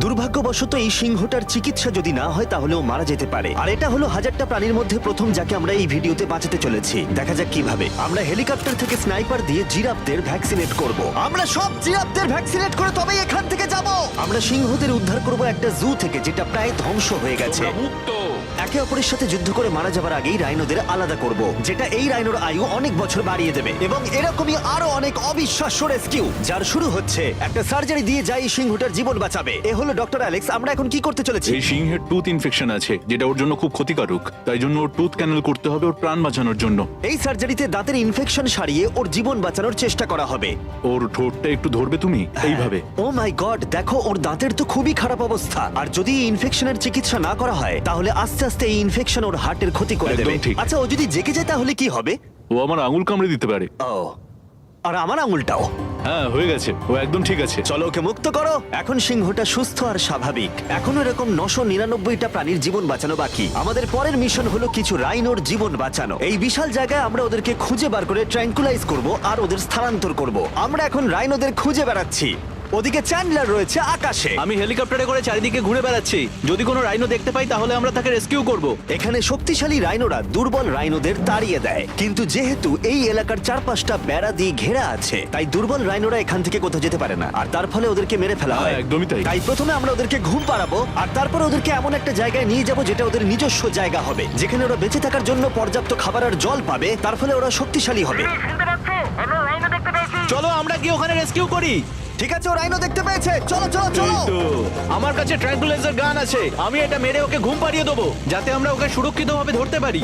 দুর্ভাগ্যবশত এই সিংহটার চিকিৎসা যদি না হয় তাহলেও মারা যেতে পারে। আর এটা হলো হাজারটা প্রাণীর মধ্যে প্রথম যাকে আমরা এই ভিডিওতে বাঁচাতে চলেছি। দেখা যাক কিভাবে। আমরা হেলিকপ্টার থেকে স্নাইপার দিয়ে জিরাফদের ভ্যাকসিনেট করব। আমরা সব জিরাফদের ভ্যাকসিনেট করে তবেই এখান থেকে যাব। আমরা সিংহদের উদ্ধার করব একটা জু থেকে যেটা প্রায় ধ্বংস হয়ে গেছে। একে অপরের সাথে যুদ্ধ করে মারা যাবার আগেই রাইনোদের আলাদা করব, যেটা এই রাইনোর আয়ু অনেক বছর বাড়িয়ে দেবে। এবং এরকমই আরো অনেক অবিশ্বাস্য রেস্কিউ যার শুরু হচ্ছে একটা সার্জারি দিয়ে যাই সিংহটার জীবন বাঁচাবে। এ হলো ডক্টর অ্যালেক্স। আমরা এখন কি করতে চলেছি? এই সিংহের টুথ ইনফেকশন আছে যেটা ওর জন্য খুব ক্ষতিকারক, তাই জন্য ওর টুথ ক্যানেল করতে হবে ওর প্রাণ বাঁচানোর জন্য। এই সার্জারিতে দাঁতের ইনফেকশন সারিয়ে ওর জীবন বাঁচানোর চেষ্টা করা হবে। ওর ঠোঁটটা একটু ধরবে তুমি এইভাবে। ও মাই গড, দেখো ওর দাঁতের তো খুবই খারাপ অবস্থা। আর যদি এই ইনফেকশনের চিকিৎসা না করা হয় তাহলে আস্তে আস্তে এই ইনফেকশন ওর হার্টের ক্ষতি করে একদম দেবে। ঠিক। আচ্ছা, ও যদি জেগে যায় তাহলে কি হবে? ও আমার আঙুল কামড়ে দিতে পারে। ও, আর আমার আঙুলটাও। হ্যাঁ, হয়ে গেছে, ও একদম ঠিক আছে। চলো ওকে মুক্ত করো। এখন সিংহটা সুস্থ আর স্বাভাবিক। এখনো এরকম 999টা প্রাণীর জীবন বাঁচানো বাকি। আমাদের পরের মিশন হলো কিছু রাইনোর জীবন বাঁচানো। এই বিশাল জায়গায় আমরা ওদেরকে খুঁজে বার করে ট্র্যাঙ্কুলাইজ করব আর ওদের স্থানান্তর করব। আমরা এখন রাইনোদের খুঁজে বেড়াচ্ছি। ওদিকে চ্যান্ডলার রয়েছে আকাশে। আমি হেলিকপ্টারে করে চারিদিকে ঘুরে বেড়াচ্ছি। যদি কোনো রাইনো দেখতে পাই তাহলে আমরা তাকে রেস্কিউ করব। এখানে শক্তিশালী রাইনোরা দুর্বল রাইনোদের তাড়িয়ে দেয়, কিন্তু যেহেতু এই এলাকার চারপাশটা বেড়া দিয়ে ঘেরা আছে তাই দুর্বল রাইনোরা এখান থেকে কোথাও যেতে পারে না, আর তার ফলে ওদেরকে মেরে ফেলা হয়। হ্যাঁ, একদমই তাই। তাই প্রথমে আমরা ওদেরকে ঘুম পাড়াবো আর তারপর ওদেরকে এমন একটা জায়গায় নিয়ে যাব যেটা ওদের নিজস্ব জায়গা হবে, যেখানে ওরা বেঁচে থাকার জন্য পর্যাপ্ত খাবার আর জল পাবে। তার ফলে ওরা শক্তিশালী হবে। চলো আমরা কি ওখানে রেস্কিউ করি? ঠিক আছে, ও রাইনো দেখতে পেয়েছে। চলো চলো চলো। তো আমার কাছে ট্র্যাঙ্কুলাইজার গান আছে। আমি এটা মেরে ওকে ঘুম পাড়িয়ে দেবো যাতে আমরা ওকে সুরক্ষিতভাবে ধরতে পারি।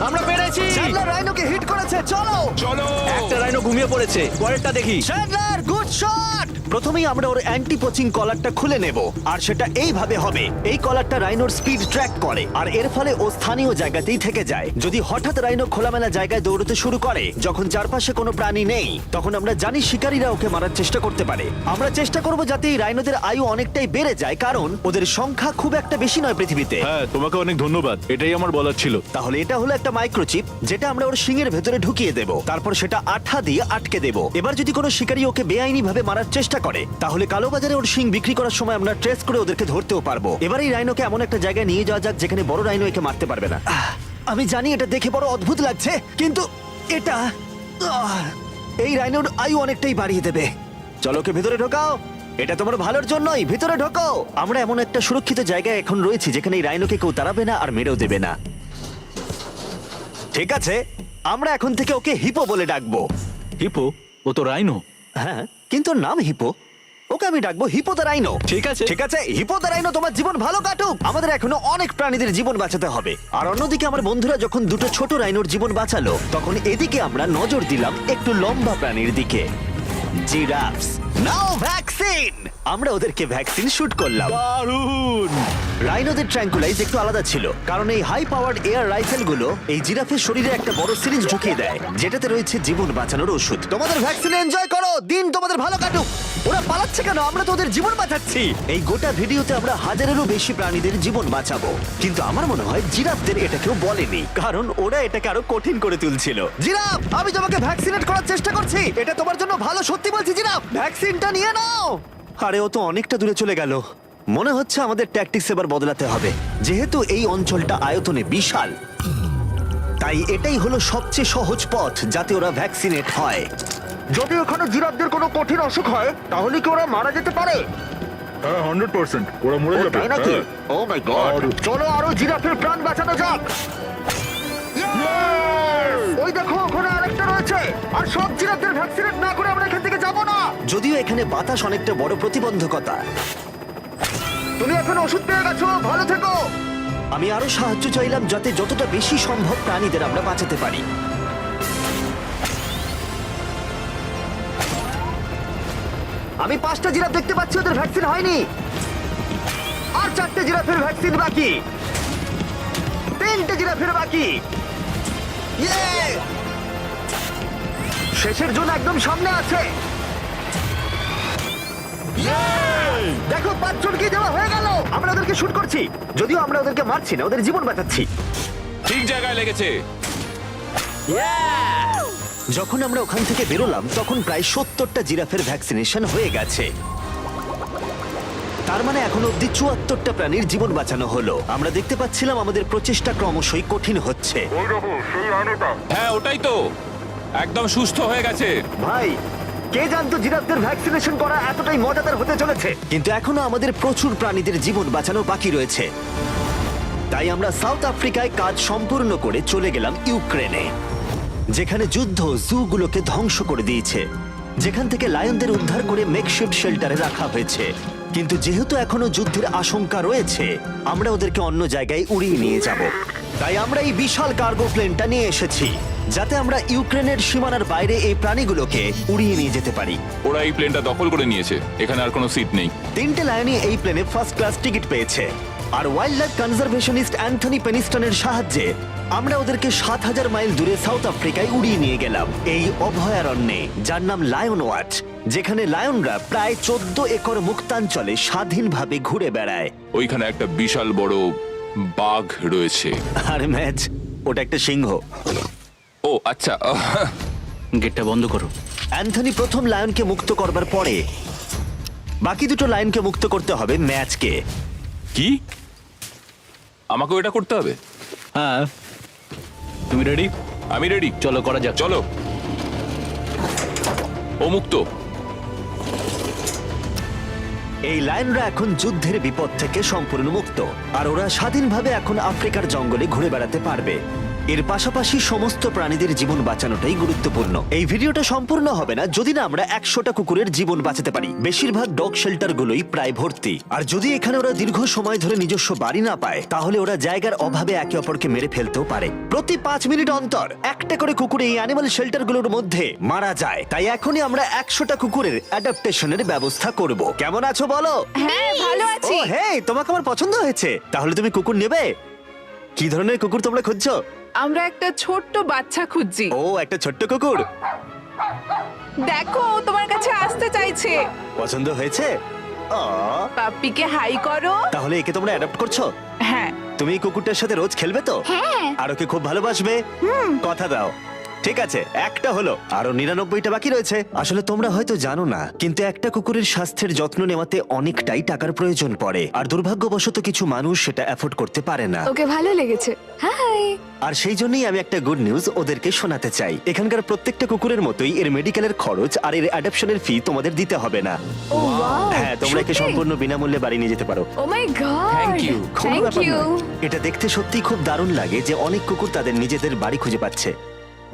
আমরা পেরেছি। চ্যান্ডলার রাইনোকে হিট করেছে। চলো চলো। একটা রাইনো ঘুমিয়ে পড়েছে, পরেরটা দেখি। Chandler, good shot. প্রথমেই আমরা ওর অ্যান্টি পোচিং কলারটা খুলে নেব, আর সেটা এইভাবে হবে। এই কলারটা রাইনোর স্পিড ট্র্যাক করে, আর এর ফলে ও স্থানীয় জায়গাতেই থেকে যায়। যদি হঠাৎ রাইনো খোলামেলা জায়গায় দৌড়তে শুরু করে যখন চারপাশে কোনো প্রাণী নেই, তখন আমরা জানি শিকারীরা ওকে মারার চেষ্টা করতে পারে। আমরা চেষ্টা করব যাতে এই রাইনোদের আয়ু অনেকটাই বেড়ে যায়, কারণ ওদের সংখ্যা খুব একটা বেশি নয় পৃথিবীতে। হ্যাঁ, তোমাকে অনেক ধন্যবাদ, এটাই আমার বলার ছিল। তাহলে এটা হলো একটা মাইক্রোচিপ যেটা আমরা ওর শিংয়ের ভেতরে ঢুকিয়ে দেব, তারপর সেটা আঠা দিয়ে আটকে দেব। এবার যদি কোনো শিকারী ওকে বেআইনি ভাবে মারার চেষ্টা করে তাহলে কালোবাজারে ওর শিং বিক্রি করার সময় আমরা ট্রেস করে ওদেরকে ধরতেও পারবো। এবার এই রাইনোকে এমন একটা জায়গায় নিয়ে যাওয়া যাক যেখানে বড় রাইনো একে মারতে পারবে না। আমি জানি এটা দেখে বড় অদ্ভুত লাগছে, কিন্তু এটা এই রাইনোর আয়ু অনেকটাই বাড়িয়ে দেবে। চলো ওকে ভেতরে ঢোকাও, এটা তোমার ভালোর জন্যই। ভিতরে ঢোকো। আমরা এমন একটা সুরক্ষিত জায়গায় এখন রয়েছি যেখানে এই রাইনোকে কেউ তাড়াবে না আর মেরেও দেবে না। ঠিক আছে, আমরা এখন থেকে ওকে হিপো বলে ডাকবো। হিপো? ও তো রাইনো। হ্যাঁ, কিন্তু ওর নাম হিপো। ওকে আমি ডাকবো হিপো দ্য রাইনো। ঠিক আছে। ঠিক আছে, হিপো দ্য রাইনো, তোমার জীবন ভালো কাটুক। আমাদের এখনো অনেক প্রাণীদের জীবন বাঁচাতে হবে। আর অন্যদিকে আমার বন্ধুরা যখন দুটো ছোট রাইনোর জীবন বাঁচালো, তখন এদিকে আমরা নজর দিলাম একটু লম্বা প্রাণীর দিকে, জিরাফস। নাও ভ্যাকসিন। আমরা ওদেরকে ভ্যাকসিন শুট করলাম। দারুণ। রাইনোদের ট্র্যাঙ্কুলাইজ একটু আলাদা ছিল, কারণ এই হাই পাওয়ার্ড এয়ার রাইফেলগুলো এই জিরাফের শরীরে একটা বড় সিরিঞ্জ ঢুকিয়ে দেয় যেটাতে রয়েছে জীবন বাঁচানোর ওষুধ। তোমাদের ভ্যাকসিন এনজয় করো, দিন তোমাদের ভালো কাটুক। ওরা পালাচ্ছে কেন? আমরা তো ওদের জীবন বাঁচাচ্ছি। এই গোটা ভিডিওতে আমরা হাজারেরও বেশি প্রাণীদের জীবন বাঁচাবো, কিন্তু আমার মনে হয় জিরাফদের এটা কেউ বলেনি, কারণ ওরা এটাকে আরো কঠিন করে তুলছিল। জিরাফ, আমি তোমাকে ভ্যাকসিনেট করার চেষ্টা করছি। এটা তোমার জন্য ভালো, সত্যি বলছি জিরাফ, ভ্যাকসিনটা নিয়ে নাও। আরে ও তো অনেকটা দূরে চলে গেল। মনে হচ্ছে আমাদের ট্যাকটিক্স এবার বদলাতে হবে। যেহেতু এই অঞ্চলটা আয়তনে বিশাল, তাই এটাই হলো সবচেয়ে সহজ পথ যাতে ওরা ভ্যাকসিনেট হয়। যদি ওখানে জিরাফদের কোনো কঠিন অসুখ হয় তাহলে কি ওরা মারা যেতে পারে? হ্যাঁ, 100% ওরা মরে যাবে। তাই নাকি? ও মাই গড, চলো আরো জিরাফের প্রাণ বাঁচানো যাক। ওই দেখো, ওখানে আরেকটা রয়েছে। আর সব জিরাফদের ভ্যাকসিনেট না করে আমরা এখান থেকে যাব না। যদিও এখানে বাতাস অনেকটা বড় প্রতিবন্ধকতা। তুমি এখন ওষুধ পেয়ে গেছো, ভালো থেকো। আমি আরো সাহায্য চাইলাম যাতে যতটা বেশি সম্ভব প্রাণীদের আমরা বাঁচাতে পারি। আমি 5টা জিরাফ দেখতে পাচ্ছি, ওদের ভ্যাকসিন হয়নি। আর 4টে জিরাফের ভ্যাকসিন বাকি। 3টে জিরাফের বাকি। ইয়ে! শেষের জন্য একদম সামনে আছে। দেখো, 5 জনকে দেওয়া হয়ে গেল। আমরা ওদেরকে শুট করছি, যদিও আমরা ওদেরকে মারছি না, ওদের জীবন বাঁচাচ্ছি। ঠিক জায়গায় লেগেছে। যখন আমরা ওখান থেকে বেরোলাম তখন প্রায় 70টা জিরাফের ভ্যাকসিনেশন হয়ে গেছে। তার মানে এখন অব্দি 74টা প্রাণীর জীবন বাঁচানো হলো। আমরা দেখতে পাচ্ছিলাম আমাদের প্রচেষ্টা ক্রমশই কঠিন হচ্ছে। হ্যাঁ ওটাই তো, একদম সুস্থ হয়ে গেছে। ভাই, কে জানতো জিরাফদের ভ্যাকসিনেশন করা এতটাই মজাদার হতে চলেছে। কিন্তু এখনো আমাদের প্রচুর প্রাণীদের জীবন বাঁচানো বাকি রয়েছে। তাই আমরা সাউথ আফ্রিকায় কাজ সম্পূর্ণ করে চলে গেলাম ইউক্রেনে, যেখানে যুদ্ধ জুগুলোকে ধ্বংস করে দিয়েছে, যেখান থেকে লায়নদের উদ্ধার করে মেকশিফট শেল্টারে রাখা হয়েছে। কিন্তু যেহেতু এখনো যুদ্ধের আশঙ্কা রয়েছে, আমরা ওদেরকে অন্য জায়গায় উড়িয়ে নিয়ে যাব। তাই আমরা এই বিশাল কার্গো প্লেনটা নিয়ে এসেছি, যাতে আমরা ইউক্রেনের সীমানার বাইরে এই প্রাণীগুলোকে উড়িয়ে নিয়ে যেতে পারি। ওরা এই প্লেনটা দখল করে নিয়েছে, এখানে আর কোনো সিট নেই। 3টে লায়নই এই প্লেনে ফার্স্ট ক্লাস টিকিট পেয়েছে। আর ওয়াইল্ড লাইফ কনজারভেশনিস্ট অ্যান্থনি পেনিস্টনের সাহায্যে আমরা ওদেরকে 7000 মাইল দূরে সাউথ আফ্রিকায় উড়িয়ে নিয়ে গেলাম, এই অভয়ারণ্যে যার নাম লায়ন ওয়াচ, যেখানে লায়নরা প্রায় 14 একর মুক্তাঞ্চলে স্বাধীনভাবে ঘুরে বেড়ায়। ওইখানে একটা বিশাল বড় বাঘ রয়েছে। আর ম্যাচ, ওটা একটা সিংহ। ও আচ্ছা। গেটটা বন্ধ করো। অ্যান্থনি প্রথম লায়নকে মুক্ত করবার পরে বাকি দুটো লায়নকে মুক্ত করতে হবে ম্যাচকে। কি, আমাকেও এটা করতে হবে? হ্যাঁ, তুমি রেডি? আমি রেডি। চলো করা যাক। চলো। ও মুক্ত। এই লায়নরা এখন যুদ্ধের বিপদ থেকে সম্পূর্ণ মুক্ত, আর ওরা স্বাধীনভাবে এখন আফ্রিকার জঙ্গলে ঘুরে বেড়াতে পারবে। এর পাশাপাশি সমস্ত প্রাণীদের জীবন বাঁচানোটাই গুরুত্বপূর্ণ। এই ভিডিওটা সম্পূর্ণ হবে না যদি না আমরা 100টা কুকুরের জীবন বাঁচাতে পারি। বেশিরভাগ ডগ শেল্টারগুলোই প্রায় ভর্তি, আর যদি এখানে ওরা দীর্ঘ সময় ধরে নিজস্ব বাড়ি না পায়, তাহলে ওরা জায়গার অভাবে একে অপরকে মেরে ফেলতেও পারে। প্রতি 5 মিনিট অন্তর একটা করে কুকুর এই অ্যানিমাল শেল্টারগুলোর মধ্যে মারা যায়। তাই এখনই আমরা 100টা কুকুরের অ্যাডাপ্টেশনের ব্যবস্থা করব। কেমন আছো বলো? হ্যাঁ ভালো ও আছি। হে, তোমাকে আমার পছন্দ হয়েছে। তাহলে তুমি কুকুর নেবে? কি ধরনের কুকুর তোমরা খুঁজছো? আমরা একটা ছোট্ট বাচ্চা খুঁজছি। ও, একটা ছোট্ট কুকুর। দেখো ও তোমার কাছে আসতে চাইছে। পছন্দ হয়েছে? আ, পাপ্পিকে হাই করো। তাহলে একে তোমরা অ্যাডাপ্ট করছো? হ্যাঁ। তুমি এই কুকুরটার সাথে রোজ খেলবে তো? হ্যাঁ। আর ওকে খুব ভালোবাসবে? কথা দাও। ঠিক আছে, একটা হলো, আরো 99টা বাকি রয়েছে। আসলে তোমরা হয়তো জানো না, কিন্তু একটা কুকুরের স্বাস্থ্যের যত্ন নেওয়াতে অনেকটাই টাকার প্রয়োজন পড়ে, আর দুর্ভাগ্যবশত কিছু মানুষ সেটা অ্যাফোর্ড করতে পারে না। ওকে ভালো লেগেছে। হাই। আর সেই জন্যই আমি একটা গুড নিউজ ওদেরকে শোনাতে চাই। এখানকার প্রত্যেকটা কুকুরের মতোই এর মেডিকেলের খরচ আর এর অ্যাডাপশনের ফি তোমাদের দিতে হবে না। ও ওয়াও। হ্যাঁ, তোমরা একে সম্পূর্ণ বিনামূল্যে বাড়ি নিয়ে যেতে পারো। ও মাই গড। Thank you. কোনো থ্যাংক ব্যাপার ইউ। নয়। এটা দেখতে সত্যিই খুব দারুণ লাগে যে অনেক কুকুর তাদের নিজেদের বাড়ি খুঁজে পাচ্ছে।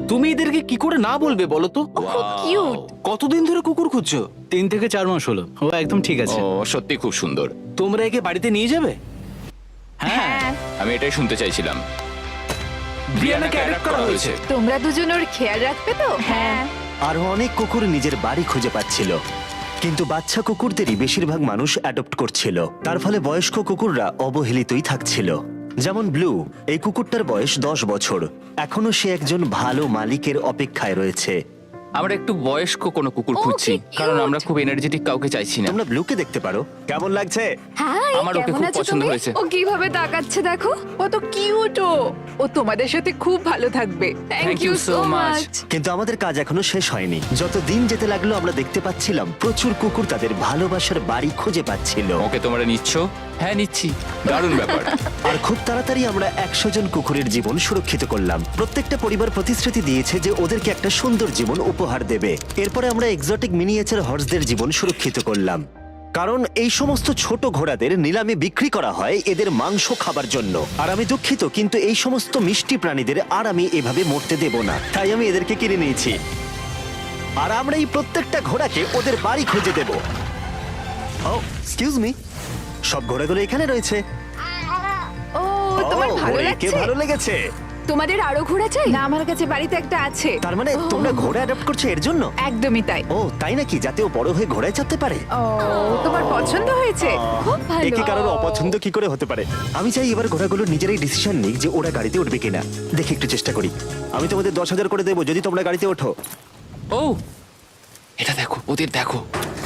তুমি এদেরকে কি করে না বলবে বলো তো? খুব কিউট। কতদিন ধরে কুকুর খুঁজছো? 3 থেকে 4 মাস হলো। ও একদম ঠিক আছে। ও সত্যি খুব সুন্দর। তোমরা একে বাড়িতে নিয়ে যাবে? হ্যাঁ। আমি এটাই শুনতে চাইছিলাম। ব্রিয়ানাকে অ্যাডপ্ট করা হয়েছে। তোমরা দুজন ওর খেয়াল রাখবে তো? হ্যাঁ। আরো অনেক কুকুর নিজের বাড়ি খুঁজে পাচ্ছিল, কিন্তু বাচ্চা কুকুরদেরই বেশিরভাগ মানুষ অ্যাডপ্ট করছিল। তার ফলে বয়স্ক কুকুররা অবহেলিতই থাকছিল। যেমন ব্লু, এই কুকুরটার বয়স 10 বছর। এখনো সে একজন ভালো মালিকের অপেক্ষায় রয়েছে। আমরা একটু বয়স্ক কোনো কুকুর ও, খুঁজছি, কি cute! কারণ আমরা খুব এনার্জেটিক কাউকে চাইছি না। তোমরা ব্লুকে দেখতে পারো। কেমন লাগছে? হাই। আমার ওকে কেমন খুব আছো পছন্দ তুমি? হয়েছে। ও কিভাবে তাকাচ্ছে দেখো। ও তো কিউট। ও তোমাদের সাথে খুব ভালো থাকবে। Thank you so much. কিন্তু আমাদের কাজ এখনো শেষ হয়নি। যত দিন যেতে লাগলো আমরা দেখতে পাচ্ছিলাম প্রচুর কুকুর তাদের ভালোবাসার বাড়ি খুঁজে পাচ্ছিল। ওকে তোমরা নিচ্ছ? হ্যাঁ নিচ্ছি। দারুণ ব্যাপার। আর খুব তাড়াতাড়ি আমরা 100 জন কুকুরের জীবন সুরক্ষিত করলাম। প্রত্যেকটা পরিবার প্রতিশ্রুতি দিয়েছে যে ওদেরকে একটা সুন্দর জীবন উপহার দেবে। এরপরে আমরা এক্সোটিক মিনিয়েচার হর্সদের জীবন সুরক্ষিত করলাম, কারণ এই সমস্ত ছোট ঘোড়াদের নিলামে বিক্রি করা হয় এদের মাংস খাবার জন্য। আর আমি দুঃখিত, কিন্তু এই সমস্ত মিষ্টি প্রাণীদের আর আমি এভাবে মরতে দেব না, তাই আমি এদেরকে কিনে নিয়েছি। আর আমরা এই প্রত্যেকটা ঘোড়াকে ওদের বাড়ি খুঁজে দেব। ও এক্সকিউজ মি, সব ঘোড়াগুলো এখানে রয়েছে। ও তোমার ও, ভালো একে লাগছে? ভালো লেগেছে। তোমাদের আরো ঘোড়া চাই? না, আমার কাছে বাড়িতে একটা আছে। তার মানে তোমরা ঘোড়া অ্যাডাপ্ট করছো এর জন্য? একদমই তাই। ও তাই নাকি? যাতে ও বড় হয়ে ঘোড়ায় চাপতে পারে। ও তোমার পছন্দ হয়েছে? খুব ভালো। একে কারোর অপছন্দ কি করে হতে পারে? আমি চাই এবার ঘোড়াগুলো নিজেরাই ডিসিশন নিক যে ওরা গাড়িতে উঠবে কিনা। দেখি একটু চেষ্টা করি। আমি তোমাদের 10,000 করে দেবো যদি তোমরা গাড়িতে ওঠো। ও এটা দেখো, ওদের দেখো।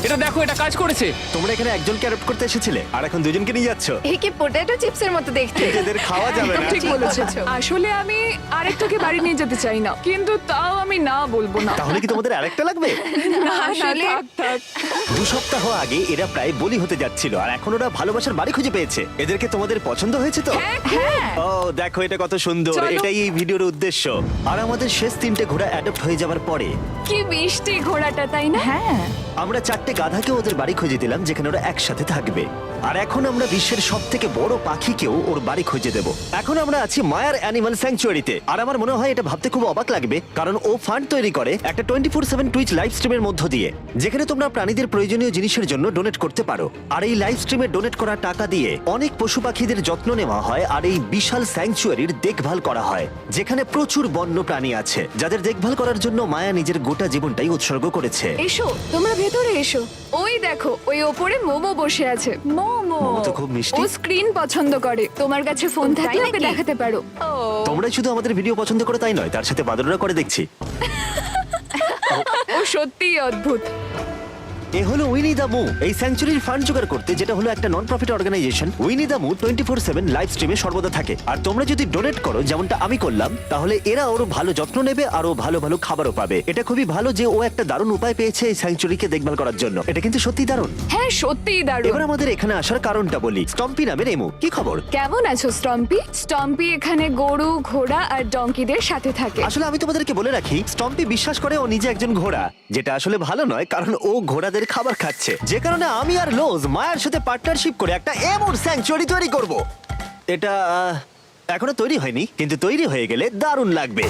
এটা দেখো, এটা কাজ করেছে। তোমরা এখানে একজনকে অ্যাডপ্ট করতে এসেছিলে আর এখন দুজনকে নিয়ে যাচ্ছ। এই কি পটেটো চিপসের মতো দেখতে। এদের খাওয়া যাবে না। ঠিক বলেছো আসলে আমি আরেকটাকে বাড়ি নিয়ে যেতে চাই না, কিন্তু তাও আমি না বলবো না। তাহলে কি তোমাদের আরেকটা লাগবে? আসলে থাক। 2 সপ্তাহ আগে এরা প্রায় বলি হতে যাচ্ছিল আর এখন ওরা ভালোবাসার বাড়ি খুঁজে পেয়েছে। এদেরকে তোমাদের পছন্দ হয়েছে তো? হ্যাঁ ও দেখো এটা কত সুন্দর। চলো। এটাই এই ভিডিওর উদ্দেশ্য। আর আমাদের শেষ 3টে ঘোড়া অ্যাডপ্ট হয়ে যাওয়ার পরে কি মিষ্টি ঘোড়াটা, তাই না? হ্যাঁ আমরা 4টে গাধাকে ওদের বাড়ি খুঁজে দিলাম যেখানে ওরা একসাথে থাকবে। আর এখন আমরা বিশ্বের সবথেকে বড় পাখিকেও ওর বাড়ি খুঁজে দেব। এখন আমরা আছি মায়ার অ্যানিমাল স্যাংচুয়ারিতে। আর আমার মনে হয় এটা ভাবতে খুব অবাক লাগবে, কারণ ও ফান্ড তৈরি করে একটা 24/7 টুইচ লাইভ স্ট্রিমের মধ্য দিয়ে, যেখানে তোমরা প্রাণীদের প্রয়োজনীয় জিনিসের জন্য ডোনেট করতে পারো। আর এই লাইভ স্ট্রিমে ডোনেট করা টাকা দিয়ে অনেক পশু পাখিদের যত্ন নেওয়া হয় আর এই বিশাল স্যাংচুয়ারির দেখভাল করা হয়, যেখানে প্রচুর বন্য প্রাণী আছে যাদের দেখভাল করার জন্য মায়া নিজের গোটা জীবনটাই উৎসর্গ করেছে। এসো, তোমরা ভেতরে এসো। ওই দেখো, ওই ওপরে মোমো বসে আছে। মোমো মোমো তো খুব মিষ্টি। ও স্ক্রিন পছন্দ করে। তোমার কাছে ফোন থাকলে তাই ওকে নাকি? দেখাতে পারো। তোমরা শুধু আমাদের ভিডিও পছন্দ করো তাই নয়, তার সাথে বাদররা করে দেখছি। ও সত্যিই অদ্ভুত। এ হলো উইনি দ্য মু, এই স্যাংচুরির ফান্ড জোগাড় করতে, যেটা হলো একটা নন প্রফিট অর্গানাইজেশন। উইনি দ্য মু 24/7 লাইভ স্ট্রিমে সর্বদা থাকে। আর তোমরা যদি ডোনেট করো যেমনটা আমি করলাম, তাহলে এরা ওর ভালো যত্ন নেবে আর ও ভালো ভালো খাবারও পাবে। এটা খুবই ভালো যে ও একটা দারুণ উপায় পেয়েছে এই স্যাংচুরিকে দেখভাল করার জন্য। এটা কিন্তু সত্যি দারুণ। হ্যাঁ সত্যিই দারুণ। এবার আমাদের এখানে আসার কারণটা বলি। স্টম্পি নামের এমু, কি খবর? কেমন আছো স্টম্পি? স্টম্পি এখানে গরু, ঘোড়া আর ডঙ্কিদের সাথে থাকে। আসলে আমি তোমাদেরকে বলে রাখি, স্টম্পি বিশ্বাস করে ও নিজে একজন ঘোড়া, যেটা আসলে ভালো নয়, কারণ ও ঘোড়াদের খাবার খাচ্ছে। যে কারণে আমি আর লোজ মায়ের সাথে পার্টনারশিপ করে একটা এমন স্যাংচুয়ারি তৈরি করব। এটা এখনো তৈরি হয়নি, কিন্তু তৈরি হয়ে গেলে দারুণ লাগবে।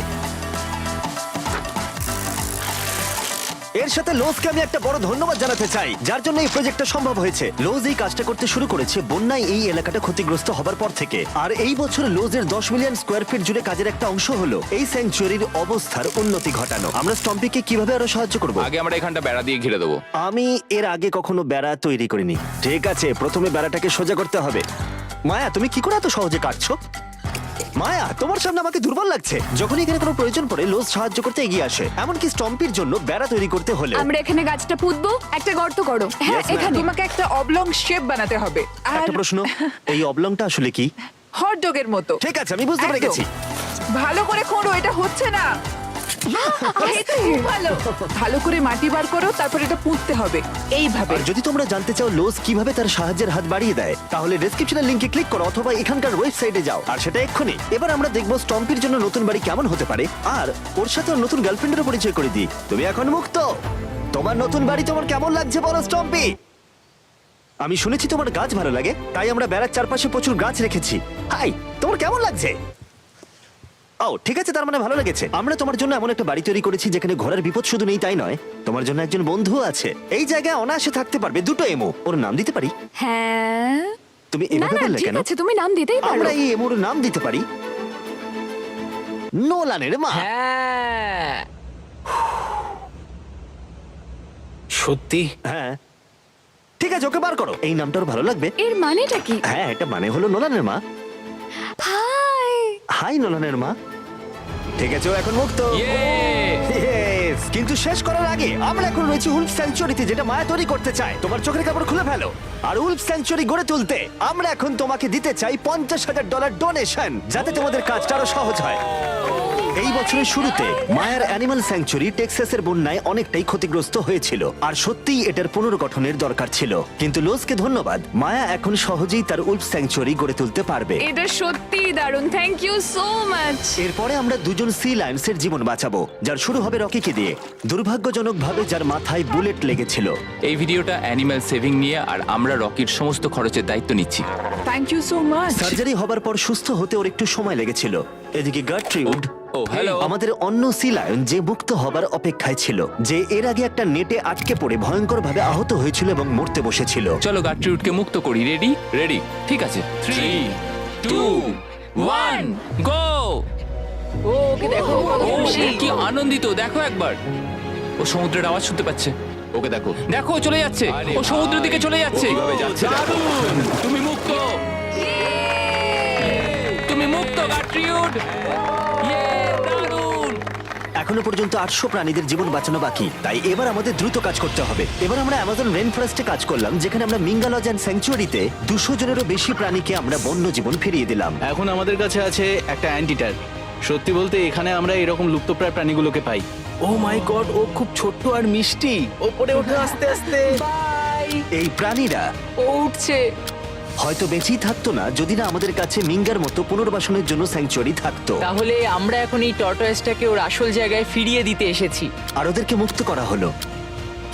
এর সাথে লোজকে আমি একটা বড় ধন্যবাদ জানাতে চাই, যার জন্য এই প্রজেক্টটা সম্ভব হয়েছে। লোজ এই কাজটা করতে শুরু করেছে বন্যায় এই এলাকাটা ক্ষতিগ্রস্ত হবার পর থেকে। আর এই বছর লোজের 10 মিলিয়ন স্কোয়ার ফিট জুড়ে কাজের একটা অংশ হলো এই স্যাংচুয়ারির অবস্থার উন্নতি ঘটানো। আমরা স্টম্পিকে কিভাবে আরো সাহায্য করব? আগে আমরা এখানটা বেড়া দিয়ে ঘিরে দেবো। আমি এর আগে কখনো বেড়া তৈরি করিনি। ঠিক আছে, প্রথমে বেড়াটাকে সোজা করতে হবে। মায়া, তুমি কি করে এত সহজে কাটছো? মায়া, তোমার সামনে আমাকে দুর্বল লাগছে। যখন এখানে কোনো প্রয়োজন পড়ে লোজ সাহায্য করতে এগিয়ে আসে, এমনকি স্টম্পির জন্য বেড়া তৈরি করতে হলে। আমরা এখানে গাছটা পুঁতবো, একটা গর্ত করো। হ্যাঁ Yes, ma'am. এখানে। তোমাকে একটা অবলং শেপ বানাতে হবে আর একটা প্রশ্ন, এই অবলংটা আসলে কি? হট ডগের মতো। ঠিক আছে, আমি বুঝতে পেরে একদম। গেছি। ভালো করে খোঁড়ো, এটা হচ্ছে না। এই তো খুব ভালো। ভালো করে মাটি বার করো, তারপর এটা পুঁততে হবে এইভাবে। আর যদি তোমরা জানতে চাও লোজ কিভাবে তার সাহায্যের হাত বাড়িয়ে দেয়, তাহলে ডেসক্রিপশনের লিংকে ক্লিক করো অথবা এখানকার ওয়েবসাইটে যাও, আর সেটা এক্ষুনি। এবার আমরা দেখবো স্টম্পির জন্য নতুন বাড়ি কেমন হতে পারে, আর ওর সাথে ওর নতুন গার্লফ্রেন্ডেরও পরিচয় করে দিই। তুমি এখন মুক্ত। তোমার নতুন বাড়ি তোমার কেমন লাগছে বলো স্টম্পি? আমি শুনেছি তোমার গাছ ভালো লাগে, তাই আমরা বেড়ার চারপাশে প্রচুর গাছ রেখেছি। হাই, তোমার কেমন লাগছে? ও ঠিক আছে, তার মানে ভালো লেগেছে। আমরা তোমার জন্য এমন একটা বাড়ি তৈরি করেছি যেখানে ঘোড়ার বিপদ শুধু নেই তাই নয়, তোমার জন্য একজন বন্ধু আছে। এই জায়গায় অনায়াসে থাকতে পারবে 2টো এমো। ওর নাম দিতে পারি? হ্যাঁ। তুমি না এভাবে না বললে ঠিক কেন? আছে, তুমি নাম দিতেই পারো। আমরা এই এমোর নাম দিতে পারি নোলানের মা। হ্যাঁ, সত্যি হ্যাঁ ঠিক আছে, ওকে বার করো। এই নামটা ওর ভালো লাগবে। এর মানেটা কি? হ্যাঁ, এটা মানে হলো নোলানের মা। হাই। হাই নোলানের মা। ঠিক আছে, ও এখন মুক্ত। Yay! Yes! কিন্তু শেষ করার আগে আমরা এখন রয়েছি উলফ স্যাংচুয়ারিতে, যেটা মায়া তৈরি করতে চায়। তোমার চোখের কাপড় খুলে ফেলো। আর উলফ স্যাংচুয়ারি গড়ে তুলতে আমরা এখন তোমাকে দিতে চাই $50,000 ডোনেশন, যাতে তোমাদের কাজটা আরো সহজ হয়। এই বছরের শুরুতে মায়ার অ্যানিমাল স্যাংচুয়ারি টেক্সাসের বন্যায় অনেকটাই ক্ষতিগ্রস্ত হয়েছিল, আর সত্যিই এটার পুনর্গঠনের দরকার ছিল। কিন্তু লোজকে ধন্যবাদ, মায়া এখন সহজেই তার উলফ স্যাংচুয়ারি গড়ে তুলতে পারবে। এটা সত্যিই দারুণ। Thank you so much. এরপরে আমরা দুজন সি লায়ন্সের জীবন বাঁচাবো, যার শুরু হবে রকিকে দিয়ে, দুর্ভাগ্যজনকভাবে যার মাথায় বুলেট লেগেছিল। এই ভিডিওটা অ্যানিম্যাল সেভিং নিয়ে, আর আমরা রকির সমস্ত খরচের দায়িত্ব নিচ্ছি। Thank you so much. Surgery হবার পর সুস্থ হতে ওর একটু সময় লেগেছিল। এদিকে গার্ট্রিউড, ও হ্যালো। আমাদের অন্য সি লায়ন, যে মুক্ত হবার অপেক্ষায় ছিল, যে এর আগে একটা নেটে আটকে পড়ে ভয়ঙ্করভাবে আহত হয়েছিল এবং মরতে বসেছিল। চলো গাট্রিউডকে মুক্ত করি। রেডি? রেডি। ঠিক আছে, 3, 2, 1, গো! ও ওকে দেখো কত ও খুশি। কি আনন্দিত, দেখো একবার। ও সমুদ্রের আওয়াজ শুনতে পাচ্ছে। ওকে দেখো। দেখো ও চলে যাচ্ছে, ও সমুদ্রের দিকে চলে যাচ্ছে। কিভাবে যাচ্ছে দেখো। দারুণ! তুমি মুক্ত, তুমি মুক্ত গাট্রিউড। ইয়ে, দারুণ! এখন এখনো পর্যন্ত 800 প্রাণীদের জীবন বাঁচানো বাকি, তাই এবার আমাদের দ্রুত কাজ করতে হবে। এবার আমরা অ্যামাজন রেন ফরেস্টে কাজ করলাম, যেখানে আমরা মিঙ্গালজ অ্যান্ড স্যাংচুয়ারিতে 200 জনেরও বেশি প্রাণীকে আমরা বন্য জীবন ফিরিয়ে দিলাম। এখন আমাদের কাছে আছে একটা অ্যান্টিটার। সত্যি বলতে এখানে আমরা এরকম লুপ্তপ্রায় প্রাণীগুলোকে পাই। ও মাই গড, ও খুব ছোট্ট আর মিষ্টি, ওপরে ওঠে আস্তে আস্তে। বাই। এই প্রাণীরা ও উঠছে। হয়তো বেঁচেই থাকতো না যদি না আমাদের কাছে মিঙ্গার মতো পুনর্বাসনের জন্য স্যাংচুয়ারি থাকতো। তাহলে আমরা এখন এই টর্টয়েসটাকে ওর আসল জায়গায় ফিরিয়ে দিতে এসেছি। আর ওদেরকে মুক্ত করা হলো,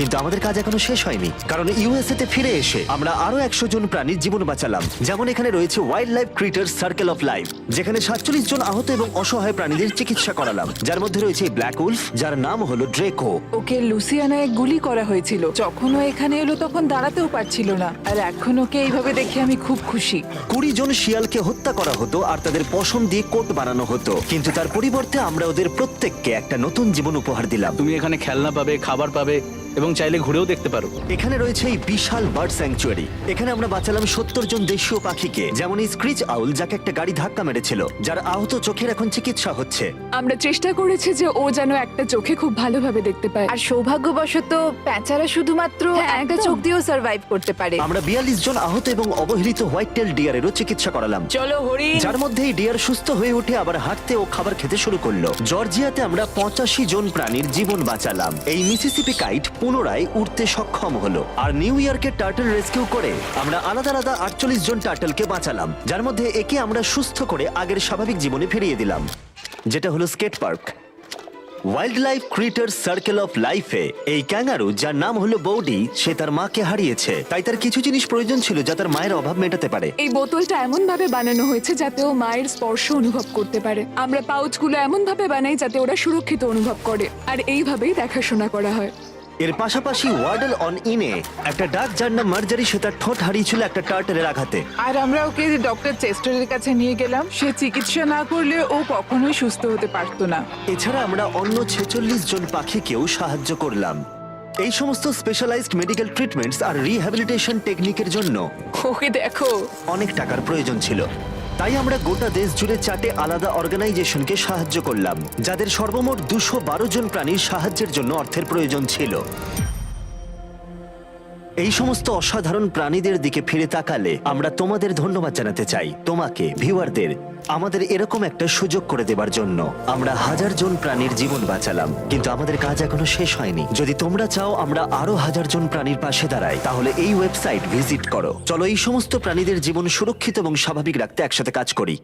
কিন্তু আমাদের কাজ এখনো শেষ হয়নি, কারণ ইউএসএ তে ফিরে এসে আমরা আরো 100 জন প্রাণীর জীবন বাঁচালাম। যেমন এখানে রয়েছে wildlife critters circle of life, যেখানে 47 জন আহত এবং অসহায় প্রাণীদের চিকিৎসা করালাম, যার মধ্যে রয়েছে ব্ল্যাক উলফ, যার নাম হলো ড্রেকো। ওকে লুসিয়ানায় গুলি করা হয়েছিল। যখন ও এখানে এলো তখন দাঁড়াতেও পারছিল না, আর এখন ওকে এইভাবে দেখে আমি খুব খুশি। 20 জন শিয়ালকে হত্যা করা হতো আর তাদের পশম দিয়ে কোট বানানো হতো, কিন্তু তার পরিবর্তে আমরা ওদের প্রত্যেককে একটা নতুন জীবন উপহার দিলাম। তুমি এখানে খেলনা পাবে, খাবার পাবে এবং চাইলে ঘুরেও দেখতে পারো। এখানে রয়েছে এই বিশাল বার্ড স্যাংচুয়ারি। এখানে আমরা বাঁচালাম 70 জন দেশীয় পাখিকে, যেমন এই স্ক্রিচ আউল, যাকে একটা গাড়ি ধাক্কা মেরেছিল, যার আহত চোখের এখন চিকিৎসা হচ্ছে। আমরা চেষ্টা করেছি যে ও যেন একটা চোখে খুব ভালোভাবে দেখতে পায়। আর সৌভাগ্যবশত প্যাঁচারা শুধুমাত্র হ্যাঁ, একটা একদম। চোখ দিয়েও সার্ভাইভ করতে পারে। আমরা 42 জন আহত এবং অবহেলিত হোয়াইট টেল ডিয়ারেরও চিকিৎসা করালাম, চলো হরিণ। যার মধ্যে এই ডিয়ার সুস্থ হয়ে উঠে আবার হাঁটতে ও খাবার খেতে শুরু করলো। জর্জিয়াতে আমরা 85 জন প্রাণীর জীবন বাঁচালাম। এই মিসিসিপি কাইট পুনরায় উঠতে সক্ষম হলো। আর নিউ ইয়র্কের টার্টল রেস্কিউ করে আমরা আলাদা আলাদা 48 জন টার্টলকে বাঁচালাম, যার মধ্যে একে আমরা সুস্থ করে আগের স্বাভাবিক জীবনে ফিরিয়ে দিলাম, যেটা হলো skate park. Wildlife critter circle of লাইফে এই ক্যাঙ্গারু, যার নাম হলো বৌডি, সে তার মাকে হারিয়েছে, তাই তার কিছু জিনিস প্রয়োজন ছিল যা তার মায়ের অভাব মেটাতে পারে। এই বোতলটা এমন ভাবে বানানো হয়েছে যাতে ও মায়ের স্পর্শ অনুভব করতে পারে। আমরা পাউচগুলো এমন ভাবে বানাই যাতে ওরা সুরক্ষিত অনুভব করে, আর এইভাবেই দেখাশোনা করা হয়। এর পাশাপাশি ওয়ার্ডল অন ইনে একটা ডাক, যার নাম মার্জারি, সে তার ঠোঁট হারিয়েছিল একটা টার্টেলের আঘাতে। আর আমরা ওকে ডক্টর চেস্টারের কাছে নিয়ে গেলাম। সে চিকিৎসা না করলে ও কখনোই সুস্থ হতে পারতো না। এছাড়া আমরা অন্য 46 জন পাখিকেও সাহায্য করলাম। এই সমস্ত স্পেশালাইজড মেডিকেল ট্রিটমেন্টস আর রিহ্যাবিলিটেশন টেকনিকের জন্য ওকে দেখো। অনেক টাকার প্রয়োজন ছিল, তাই আমরা গোটা দেশ জুড়ে 4টে আলাদা অর্গানাইজেশনকে সাহায্য করলাম, যাদের সর্বমোট 212 জন প্রাণীর সাহায্যের জন্য অর্থের প্রয়োজন ছিল। এই সমস্ত অসাধারণ প্রাণীদের দিকে ফিরে তাকালে আমরা তোমাদের ধন্যবাদ জানাতে চাই, তোমাকে ভিউয়ারদের, আমাদের এরকম একটা সুযোগ করে দেবার জন্য। আমরা 1000 জন প্রাণীর জীবন বাঁচালাম, কিন্তু আমাদের কাজ এখনো শেষ হয়নি। যদি তোমরা চাও আমরা আরো 1000 জন প্রাণীর পাশে দাঁড়াই, তাহলে এই ওয়েবসাইট ভিজিট করো। চলো এই সমস্ত প্রাণীদের জীবন সুরক্ষিত এবং স্বাভাবিক রাখতে একসাথে কাজ করি।